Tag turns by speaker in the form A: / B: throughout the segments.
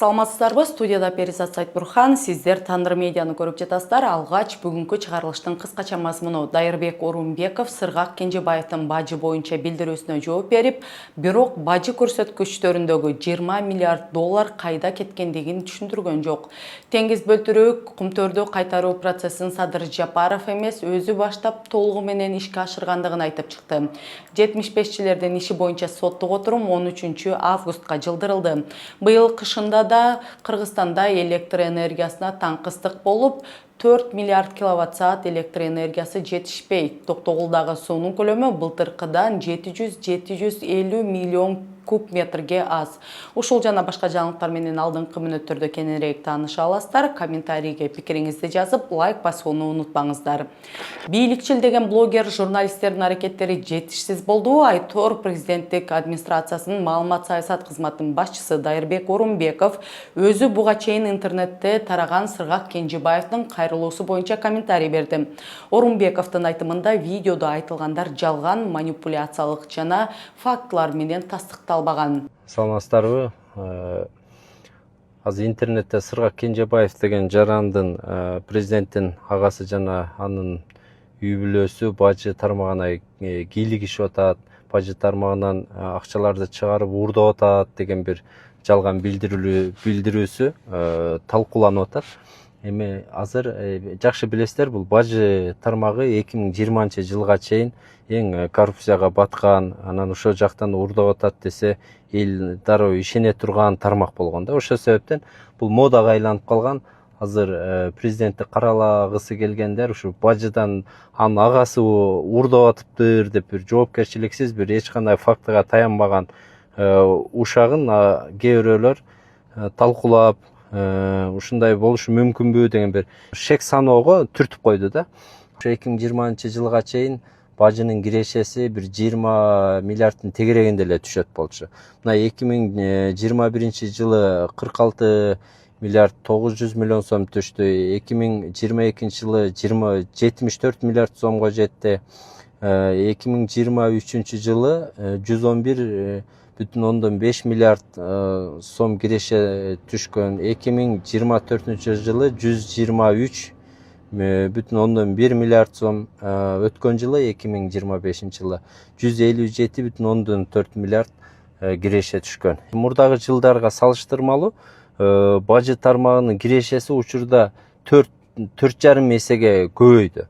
A: Саламатсыздарбы, студияда Перизат Сайтбурхан, сиздер Тандыр медианы көрүп жатасыздар. Алгач бүгүнкү чыгарылыштын кыскача мазмуну Дайырбек Орунбеков Сыргак Кенжебаевдин бажы боюнча билдирүүсүнө жооп берип, бирок бажы көрсөткүчтөрүндөгү 20 миллиард доллар кайда кеткендигин түшүндүргөн жок. Теңиз бөлтүрүүк кумтөрдү кайтаруу процессин Садыр Жапаров эмес, өзү баштап толугу менен ишке ашыргандыгын айтып чыкты. 75-чилердин иши боюнча соттук отурум 13 августка жылдырылды. Быйыл кышында да Кыргызстанда электр энергиясына таңкыстык болуп, 4 миллиард киловатт-саат электр энергиясы жетишпей. Токтогулдагы суунун көлөмү былтыркыдан 700-750 миллион куб метрге аз. Ушул жана башка жаңылыктар менен алдыңкы мүнөттөрдө кененирээк тааныша аласыздар. Комментарийге пикириңизди жазып, лайк басууну унутпаңыздар. Бийликчил деген блогер журналисттердин аракеттери жетишсиз болду. Айтор президенттик администрациясынын маалымат саясат кызматынын башчысы Дайырбек Орунбеков өзү буга чейин интернетте тараган Сыргак Кенжебаевдин кайрылуусу боюнча комментарий берди. Орунбековдун айтымында видеодо айтылгандар жалган, манипуляциялык жана фактылар менен тастыкталбаган.
B: Саламатсыздарбы? Азыр интернетте Сыргак Кенжебаев деген жарандын президенттин агасы жана анын үй бүлөсү бажы тармагына кийлигишип атат, бажы тармагынан акчаларды чыгарып уурдап атат деген бир жалган билдирүүсү талкууланып атат. Эми азыр жакшы билесиздер, бул бажы тармагы 2020 жылга чейин эң коррупцияга баткан, анан ошол жактан уурдап атат десе эл дароо ишене турган тармак болгон да. Ошол себептен бул модага айланып калган. Азыр президентти каралагысы келгендер ушу бажыдан анын агасы уурдап атыптыр деп бир жоопкерчиликсиз, бир эч кандай фактыга таянбаган ушагын кээ бирөөлөр талкуулап, ушундай болушу мүмкүнбү деген бир шек саноого түртүп койду да. Ошо 2020 жылга чейин бажынын кирешеси бир 20 миллиарддын тегерегинде эле түшөт болчу. Мына 2021 жылы 46 миллиард 900 миллион сом түштү. 2022 жылы 74 миллиард сомго жетти. 2023 жылы 111,5 миллиард сом киреше түшкөн. 2024 жылы 123,1 миллиард сом, өткөн жылы 2025 жылы 157,4 миллиард киреше түшкөн. Мурдагы жылдарга салыштырмалуу бажы тармагынын кирешеси учурда 4,5 эсеге көбөйдү.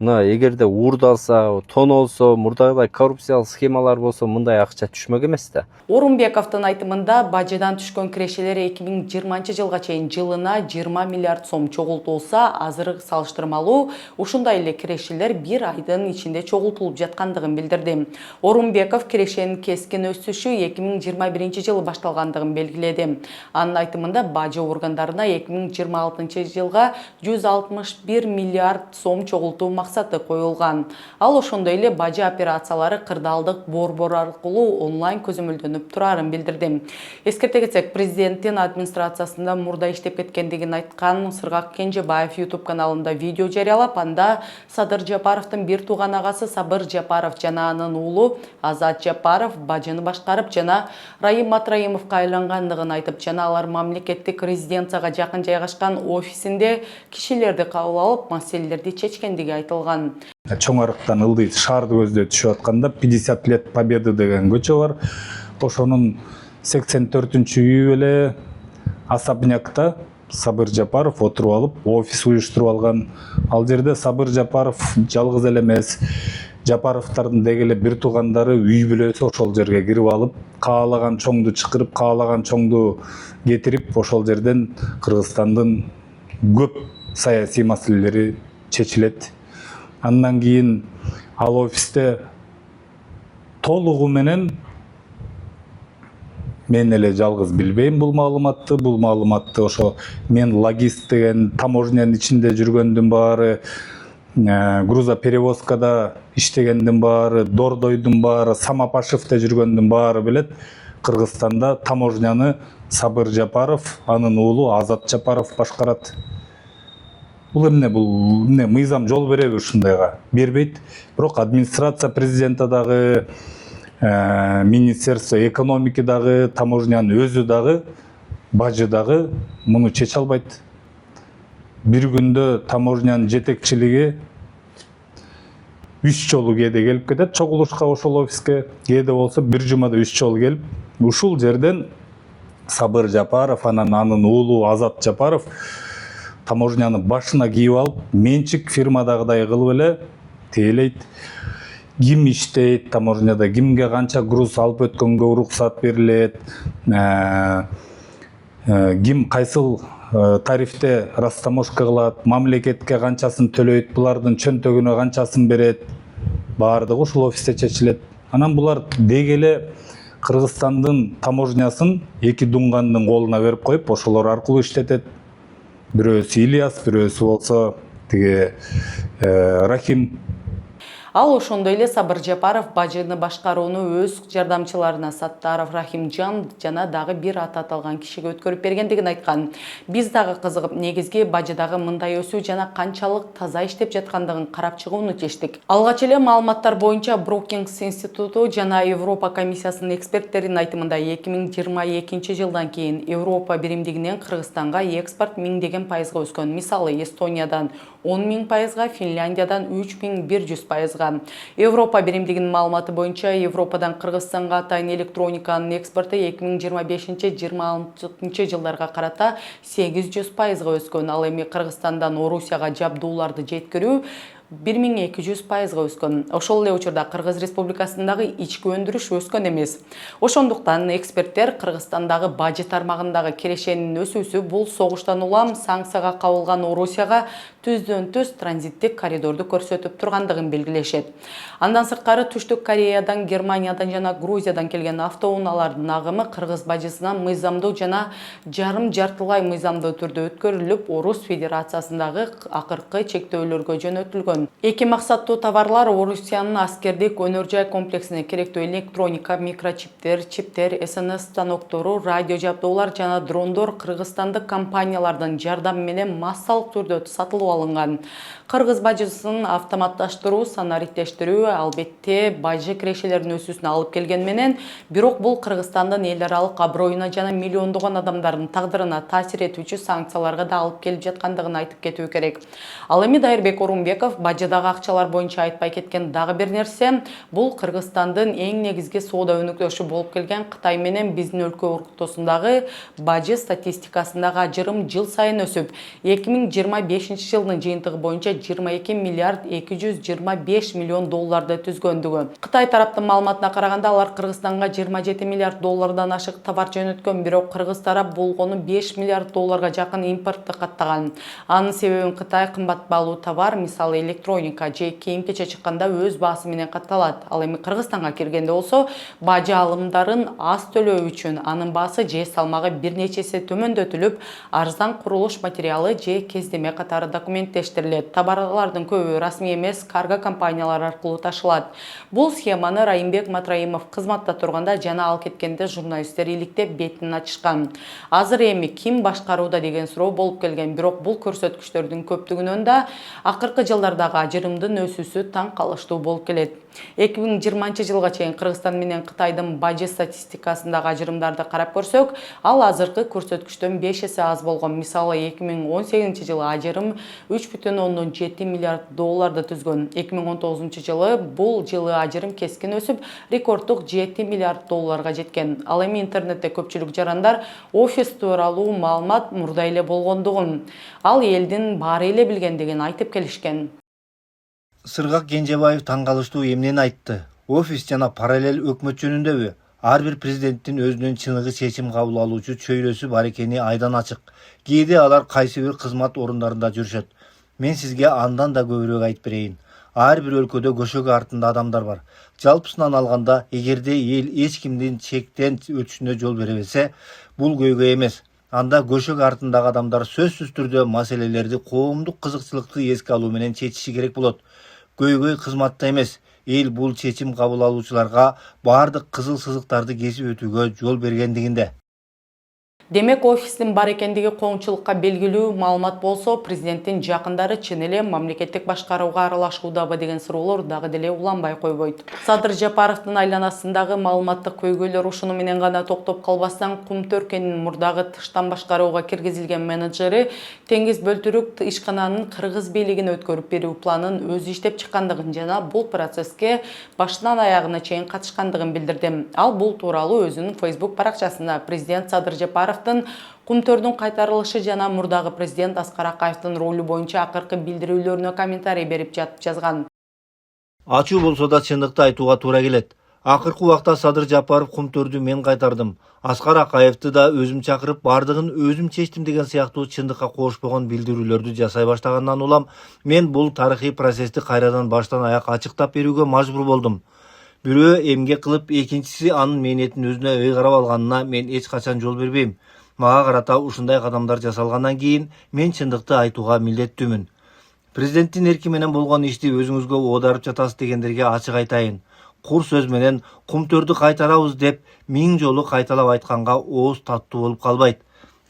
B: Мына эгерде уурдалса, тонолсо, мурдагыдай коррупциялык схемалар болсо, мындай акча түшмөк эмес да.
A: Орунбековдун айтымында бажыдан түшкөн кирешелер 2020 жылга чейин жылына 20 миллиард сом чогултулса, азыр салыштырмалуу ушундай эле кирешелер бир айдын ичинде чогултулуп жаткандыгын билдирди. Орунбеков кирешенин кескин өсүшү 2021 жылы башталгандыгын белгиледи. Анын айтымында бажы органдарына 2026 жылга 161 миллиард сом чогултуу максаты коюлган. Ал ошондой эле бажы операциялары кырдаалдык борбор аркылуу онлайн көзөмөлдөнүп турарын билдирди. Эскерте кетсек, президенттин администрациясында мурда иштеп кеткендигин айткан Сыргак Кенжебаев YouTube каналында видео жарыялап, анда Садыр Жапаровдун бир тууган агасы Сабыр Жапаров жана анын уулу Азат Жапаров бажыны башкарып жана Райым Матраимовго айлангандыгын айтып, жана алар мамлекеттик резиденцияга жакын жайгашкан офисинде кишилерди кабыл алып, маселелерди чечкендиги айтылган.
C: Чоң арыктан ылдый шаарды көздөй түшүп атканда 50 лет Победы деген көчө бар. Ошонун 84-үчү үйү эле Особнякта Сабыр Жапаров отуруп алып, офис уюштуруп алган. Ал жерде Сабыр Жапаров жалгыз эле эмес, Жапаровдордун деги эле бир туугандары, үй бүлөсү ошол жерге кирип алып, каалаган чоңду чакырып, каалаган чоңду кетирип, ошол жерден Кыргызстандын көп саясий маселелери чечилет. Андан кийин ал офисте толугу менен мен эле жалгыз билбейм бул маалыматты ошо мен логист деген таможнянын ичинде жүргөндүн баары, грузоперевозкада иштегендин баары, Дордойдун баары, Самопашевте жүргөндүн баары билет. Кыргызстанда таможняны Сабыр Жапаров, анын уулу Азат Жапаров башкарат. Бул эмне мыйзам жол береби ушундайга? Бербейт. Бирок администрация президенти дагы, министерство экономики дагы, таможнянын өзү дагы бажы дагы муну чече албайт. Бир күндө таможнянын жетекчилиги 3 жолу кээде келип кетет чогулушка ошол офиске. Кээде болсо бир жумада 3 жолу келип, ушул жерден Сабыр Жапаров анан анын уулу Азат Жапаров таможняны башына кийип алып, менчик фирмадагыдай кылып эле тейлейт. Ким иштейт таможняда, кимге канча груз алып өткөнгө уруксат берилет, ким кайсыл тарифте растаможка кылат, мамлекетке канчасын төлөйт, булардын чөнтөгүнө канчасын берет, баардыгы ушул офисте чечилет. Анан булар деги эле Кыргызстандын таможнясын эки дунгандын колуна берип коюп, ошолор аркылуу иштетет. Бирөөсү Ильяс, бирөөсү болсо тиги Рахим.
A: Ал ошондой эле Сабыр Жапаров бажыны башкарууну өз жардамчыларына Саттаров Рахимжан жана дагы бир аты аталган кишиге өткөрүп бергендигин айткан. Биз дагы кызыгып, негизги бажыдагы мындай өсүү жана канчалык таза иштеп жаткандыгын карап чыгууну чечтик. Алгач эле маалыматтар боюнча Brookings институту жана Европа комиссиясынын эксперттеринин айтымында 2022 жылдан кийин Европа биримдигинен Кыргызстанга экспорт миңдеген пайызга өскөн. Мисалы Эстониядан 10 000 пайызга, Финляндиядан 3100 пайызга. Европа биримдигинин маалыматы боюнча Европадан Кыргызстанга атайын электрониканын экспорту 2025-26 жылдарга карата 800 пайызга өскөн. Ал эми Кыргызстандан Орусияга жабдууларды жеткирүү 1200 пайызга өскөн. Ошол эле учурда Кыргыз Республикасындагы ички өндүрүш өскөн эмес. Ошондуктан эксперттер Кыргызстандагы бажы тармагындагы кирешенин өсүүсү бул согуштан улам санкцияга кабылган Орусияга түздөн-түз транзиттик коридорду көрсөтүп тургандыгын белгилешет. Андан сырткары Түштүк Кореядан, Германиядан жана Грузиядан келген автоунаалардын агымы Кыргыз бажысынан мыйзамдуу жана жарым-жартылай мыйзамдуу түрдө өткөрүлүп, Орус Федерациясындагы акыркы чектөөлөргө жөнөтүлгөн. Эки максаттуу товарлар Орусиянын аскердик өнөр-жай комплексине керектүү электроника, микрочиптер, чиптер, СНС станоктору, радио жабдуулар жана дрондор кыргызстандык компаниялардын жардамы менен массалык түрдө сатылып алынган. Кыргыз бажысын автоматташтыруу, санариттештирүү албетте бажы кирешелеринин өсүүсүнө алып келген менен, бирок бул Кыргызстандын эл аралык аброюна жана миллиондогон адамдардын тагдырына таасир этүүчү санкцияларга да алып келип жаткандыгын айтып кетүү керек. Ал эми Дайырбек Орунбеков бажыдагы акчалар боюнча айтпай кеткен дагы бир нерсе, бул Кыргызстандын эң негизги соода өнөктөшү болуп келген Кытай менен биздин өлкө ортосундагы бажы статистикасындагы ажырым жыл сайын өсүп, 2025 жылдын жыйынтыгы боюнча 22 миллиард 225 миллион долларды түзгөндүгү. Кытай тараптын маалыматына караганда алар Кыргызстанга 27 миллиард доллардан ашык товар жөнөткөн, бирок кыргыз тарап болгону 5 миллиард долларга жакын импортту каттаган. Анын себебин Кытай кымбат баалуу товар, мисалы электроника же кийим-кече чыкканда өз баасы менен катталат. Ал эми Кыргызстанга киргенде болсо бажы алымдарын аз төлөө үчүн анын баасы же салмагы бир нече эсе төмөндөтүлүп, арзан курулуш материалы же кездеме катары документтештирилет. Товарлардын көбү расмий эмес карго компаниялар аркылуу ташылат. Бул схеманы Райымбек Матраимов кызматта турганда жана ал кеткенде журналисттер иликтеп бетин ачышкан. Азыр эми ким башкарууда деген суроо болуп келген, бирок бул көрсөткүчтөрдүн көптүгүнөн да акыркы жылдардагы ажырымдын өсүүсү таң калыштуу болуп келет. 2020 жылга чейин Кыргызстан менен Кытайдын бажы статистикасындагы ажырымдарды карап көрсөк, ал азыркы көрсөткүчтөн 5 эсе аз болгон. Мисалы 2018 жылы ажырым 3,7 миллиард долларды түзгөн. 2019 жылы бул жылы ажырым кескин өсүп, рекорддук 7 миллиард долларга жеткен. Ал эми интернетте көпчүлүк жарандар офис тууралуу маалымат мурда эле болгондугун, ал элдин баары эле билгендигин айтып келишкен.
D: Сыргак Кенжебаев таң калыштуу эмнени айтты? Офис жана параллель өкмөт жөнүндөбү? Ар бир президенттин өзүнүн чыныгы чечим кабыл алуучу чөйрөсү бар экени айдан ачык. Кээде алар кайсы бир кызмат орундарында жүрүшөт. Мен сизге андан да көбүрөөк айтып берейин. Ар бир өлкөдө көшөгө артында адамдар бар. Жалпысынан алганда, эгерде эл эч кимдин чектен өтүшүнө жол бере берсе, бул көйгөй эмес. Анда көшөк артындагы адамдар сөзсүз түрдө маселелерди коомдук кызыкчылыкты эске алуу менен чечиши керек болот. Көйгөй кызматта эмес, эл бул чечим кабыл алуучуларга баардык кызыл сызыктарды кесип өтүүгө жол бергендигинде.
A: Демек офистин бар экендиги коомчулукка белгилүү маалымат болсо, президенттин жакындары чын эле мамлекеттик башкарууга аралашуудабы деген суроолор дагы деле уланбай койбойт. Садыр Жапаровдун айланасындагы маалыматтык көйгөйлөр ушуну менен гана токтоп калбастан, Кумтөркенин мурдагы тыштан башкарууга киргизилген менеджери Теңиз Бөлтүрүк ишкананын кыргыз бийлигине өткөрүп берүү планын өзү иштеп чыккандыгын жана бул процесске башынан аягына чейин катышкандыгын билдирди. Ал бул тууралуу өзүнүн Facebook баракчасында президент Садыр Жапаров Кумтөрдүн кайтарылышы жана мурдагы президент Аскар Акаевдин ролу боюнча акыркы билдирүүлөрүнө комментарий берип жатып жазган.
D: Ачуу болсо да чындыкты айтууга туура келет. Акыркы убакта Садыр Жапаров Кумтөрдү мен кайтардым. Аскар Акаевди да өзүм чакырып, бардыгын өзүм чечтим деген сыяктуу чындыкка кошпогон билдирүүлөрдү жасай баштагандан улам мен бул тарыхый процессти кайрадан баштан аяк ачыктап берүүгө мажбур болдум. Бирөө эмгек кылып, экинчиси анын мээнетин өзүнө үй карап алганына мен эч качан жол бербейм. Мага карата ушундай кадамдар жасалгандан кийин мен чындыкты айтууга милдеттүүмүн. Президенттин эрки менен болгон ишти өзүңүзгө оодарып жатасыз дегендерге ачык айтайын. Кур сөз менен Кумтөрдү кайтарабыз деп 1000 жолу кайталап айтканга ооз таттуу болуп калбайт.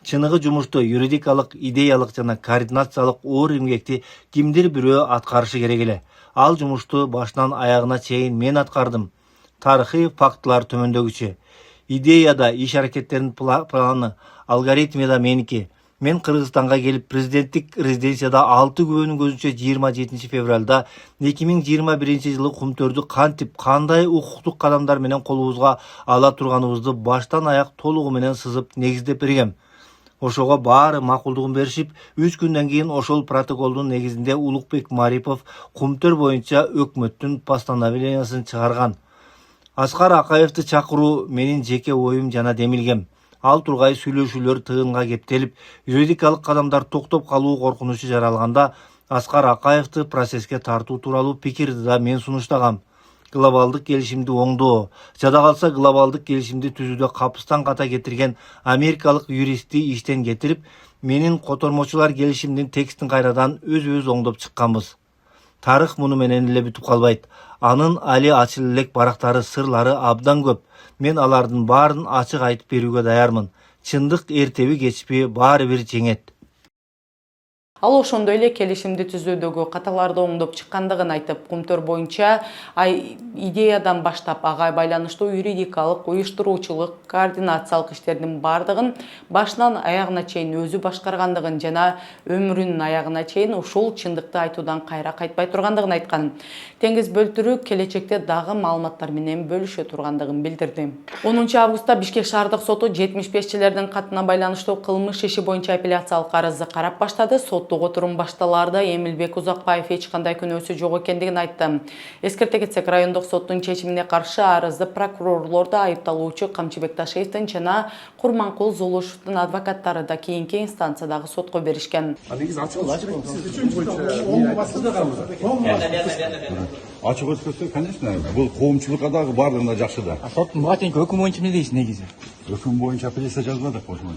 D: Чыныгы жумушту юридикалык, идеялык жана координациялык оор эмгекти кимдир бирөө аткарышы керек эле. Ал жумушту башынан аягына чейин мен аткардым. Тарыхый фактылар төмөндөгүчө. Идеяда, иш аракеттердин планы, алгоритми да меники. Мен Кыргызстанга келип президенттик резиденцияда 6 күбөнүн көзүнчө 27 февралда 2021 жылы Кумтөрдү кантип, кандай укуктук кадамдар менен колубузга ала турганыбызды баштан аяк толугу менен сызып негиздеп бергем. Ошого баары макулдугун беришип, 3 күндөн кийин ошол протоколдун негизинде Улукбек Марипов Кумтөр боюнча өкмөттүн постановлениясын чыгарган. Аскар Акаевди чакыруу менин жеке оюм жана демилгем. Ал тургай сүйлөшүүлөр тыгынга кептелип, юридикалык кадамдар токтоп калуу коркунучу жаралганда, Аскар Акаевди процесске тартуу тууралуу пикирди да мен сунуштагам. Глобалдык келишимди оңдоо, жада калса глобалдык келишимди түзүүдө капыстан ката кетирген америкалык юристти иштен кетирип, менин котормочулар келишимдин текстин кайрадан өзүбүз оңдоп чыкканбыз. Тарых муну менен эле бүтүп калбайт. Анын али ачыл элек барактары, сырлары абдан көп. Мен алардын баарын ачык айтып берүүгө даярмын. Чындык эртеби кечпи баары бир жеңет.
A: Ал ошондой эле келишимди түзүүдөгү каталарды оңдоп чыккандыгын айтып, Кумтөр боюнча идеядан баштап ага байланыштуу юридикалык, уюштуруучулук, координациялык иштердин бардыгын башынан аягына чейин өзү башкаргандыгын жана өмүрүнүн аягына чейин ушул чындыкты айтуудан кайра кайтпай тургандыгын айткан. Теңиз Бөлтүрүк келечекте дагы маалыматтар менен бөлүшө тургандыгын билдирди. 10 августта Бишкек шаардык соту 75-чилердин катына байланыштуу кылмыш иши боюнча апелляциялык арызды карап баштады. Отурум башталаарда Эмилбек Узакбаев эч кандай күнөөсү жок экендигин айтты. Эскерте кетсек, райондук соттун чечимине каршы арызды прокурорлор да, айыпталуучу Камчыбек Ташиевдин жана Курманкул Зулушевдун адвокаттары да кийинки инстанциядагы сотко беришкен.
E: Ачык өткөзсө, конечно, бул коомчулукка дагы бардыгында жакшы да.
F: Соттун буга чейинки өкүм боюнча эмне дейсиз негизи?
E: Өкүм боюнча апелляция жазбадык ошондо.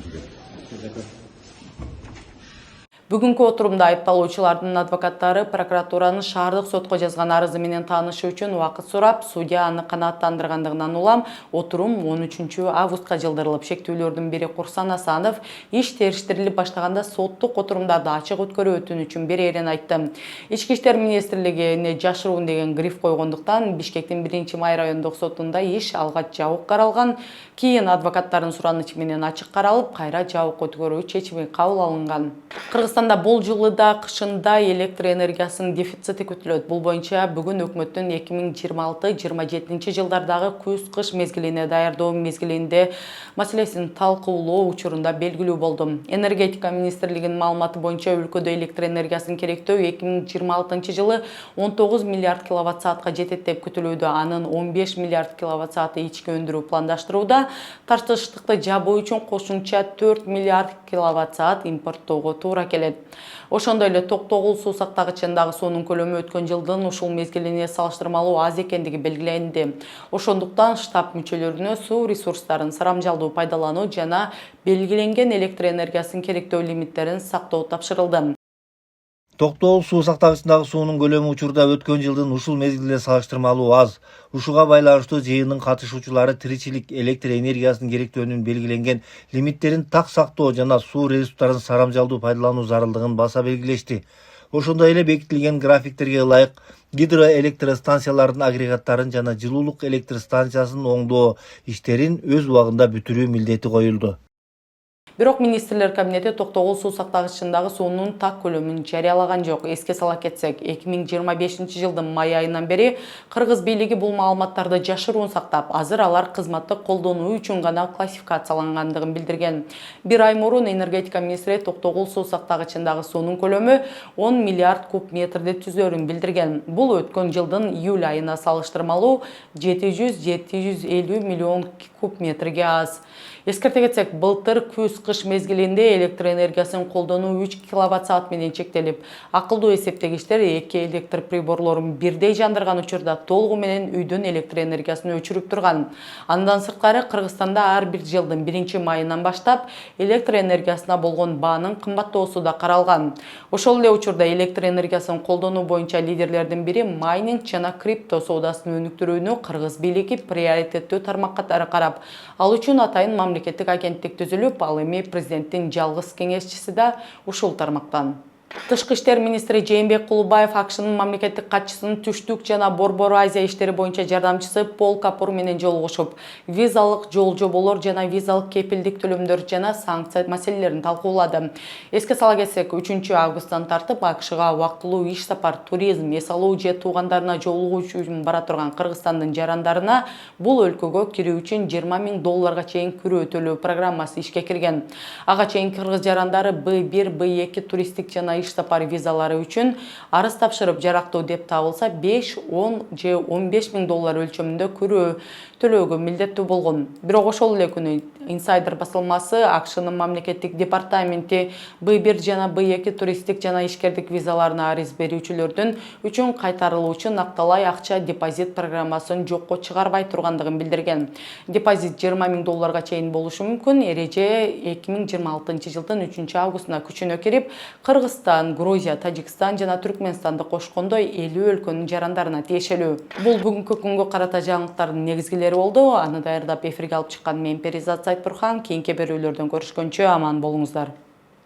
A: Бүгүнкү отурумда айыпталуучулардын адвокаттары прокуратуранын шаардык сотко жазган арызы менен таанышуу үчүн убакыт сурап, судья аны канааттандыргандыгынан улам отурум 13 августка жылдырылып, шектүүлөрдүн бири Курсан Асанов иш териштирилип баштаганда соттук отурумдарды ачык өткөрүү өтүнүчүн берерин айтты. Ички иштер министрлигине жашыруун деген гриф койгондуктан Бишкектин 1-май райондук сотунда иш алгач жабык каралган, кийин адвокаттардын суранычы менен ачык каралып, кайра жабык өткөрүү чечими кабыл алынган. Кыргызстанда бул жылы да кышында электр энергиясынын дефицити күтүлөт. Бул боюнча бүгүн өкмөттүн 2026-27 жылдардагы күз-кыш мезгилине даярдоо мезгилинде маселесин талкуулоо учурунда белгилүү болду. Энергетика министрлигинин маалыматы боюнча өлкөдө электр энергиясын керектөө 2026 жылы 19 миллиард киловатт саатка жетет деп күтүлүүдө. Анын 15 миллиард киловатт сааты ички өндүрүү пландаштырууда. Тартыштыкты жабуу үчүн кошумча 4 миллиард киловатт саат импорттоого туура келет. Ошондой эле Токтогул суу сактагычындагы суунун көлөмү өткөн жылдын ушул мезгилине салыштырмалуу аз экендиги белгиленди. Ошондуктан штаб мүчөлөрүнө суу ресурстарын сарамжалдуу пайдалануу жана белгиленген электр энергиясын керектөө лимиттерин сактоо тапшырылды.
D: Токтогул суу сактагычындагы суунун көлөмү учурда өткөн жылдын ушул мезгилине салыштырмалуу аз. Ушуга байланыштуу жыйындын катышуучулары тиричилик электр энергиясынын керектөөнүн белгиленген лимиттерин так сактоо жана суу ресурстарын сарамжалдуу пайдалануу зарылдыгын баса белгилешти. Ошондой эле бекитилген графиктерге ылайык гидроэлектростанциялардын агрегаттарын жана жылуулук электр станциясын оңдоо иштерин өз убагында бүтүрүү милдети коюлду.
A: Бирок министрлер кабинети Токтогул суу сактагычындагы суунун так көлөмүн жарыялаган жок. Эске сала кетсек, 2025 жылдын май айынан бери Кыргыз бийлиги бул маалыматтарды жашыруун сактап, азыр алар кызматты колдонуу үчүн гана классификациялангандыгын билдирген. Бир ай мурун энергетика министри Токтогул суу сактагычындагы суунун көлөмү 10 миллиард куб метрди түзөрүн билдирген. Бул өткөн жылдын июль айына салыштырмалуу 700-750 миллион куб метрге аз. Эскерте кетсек, былтыр күз-кыш мезгилинде электр энергиясын колдонуу 3 киловатт-саат менен чектелип, акылдуу эсептегичтер эки электр приборлорун бирдей жандырган учурда толугу менен үйдөн электр энергиясын өчүрүп турган. Андан сырткары Кыргызстанда ар бир жылдын 1-майынан баштап электр энергиясына болгон баанын кымбаттоосу да каралган. Ошол эле учурда электр энергиясын колдонуу боюнча лидерлердин бири майнинг жана крипто соодасын өнүктүрүүнү Кыргыз бийлиги приоритеттүү тармак катары карап, ал үчүн атайын мамлекеттик агенттик түзүлүп, ал эми президенттин жалгыз кеңешчиси да ушул тармактан. Тышкы иштер министри Жээнбек Кулубаев АКШнын мамлекеттик катчысынын Түштүк жана Борбор Азия иштери боюнча жардамчысы Пол Капур менен жолугушуп, визалык жол-жоболор жана визалык кепилдик төлөмдөр жана санкция маселелерин талкуулады. Эске сала кетсек, 3-августтан тартып АКШга убактылуу иш сапар, туризм, эс алуу же туугандарына жолугуу үчүн бара турган Кыргызстандын жарандарына бул өлкөгө кирүү үчүн $20,000 чейин кирүү төлөө программасы ишке кирген. Ага чейин кыргыз жарандары B1, B2 туристтик жана иш сапар визалары үчүн арыз тапшырып жарактуу деп табылса 5, 10 же $15,000 өлчөмүндө кирүү төлөөгө милдеттүү болгон. Бирок ошол эле күнү Insider басылмасы АКШнын мамлекеттик департаменти B1 жана B2 туристтик жана ишкердик визаларына арыз берүүчүлөрдүн үчүн кайтарылуучу накталай акча депозит программасын жокко чыгарбай тургандыгын билдирген. Депозит $20,000 чейин болушу мүмкүн. Эреже 2026 жылдын 3-августуна күчүнө кирип, Кыргызстан, Грузия, Тажикстан жана Түркмөнстанды кошкондой 50 өлкөнүн жарандарына тиешелүү. Бул бүгүнкү күнгө карата жаңылыктардын негизгилери болду. Аны даярдап эфирге алып чыккан мен Перизат Сайтбурхан. Кийинки берүүлөрдөн көрүшкөнчө аман болуңуздар.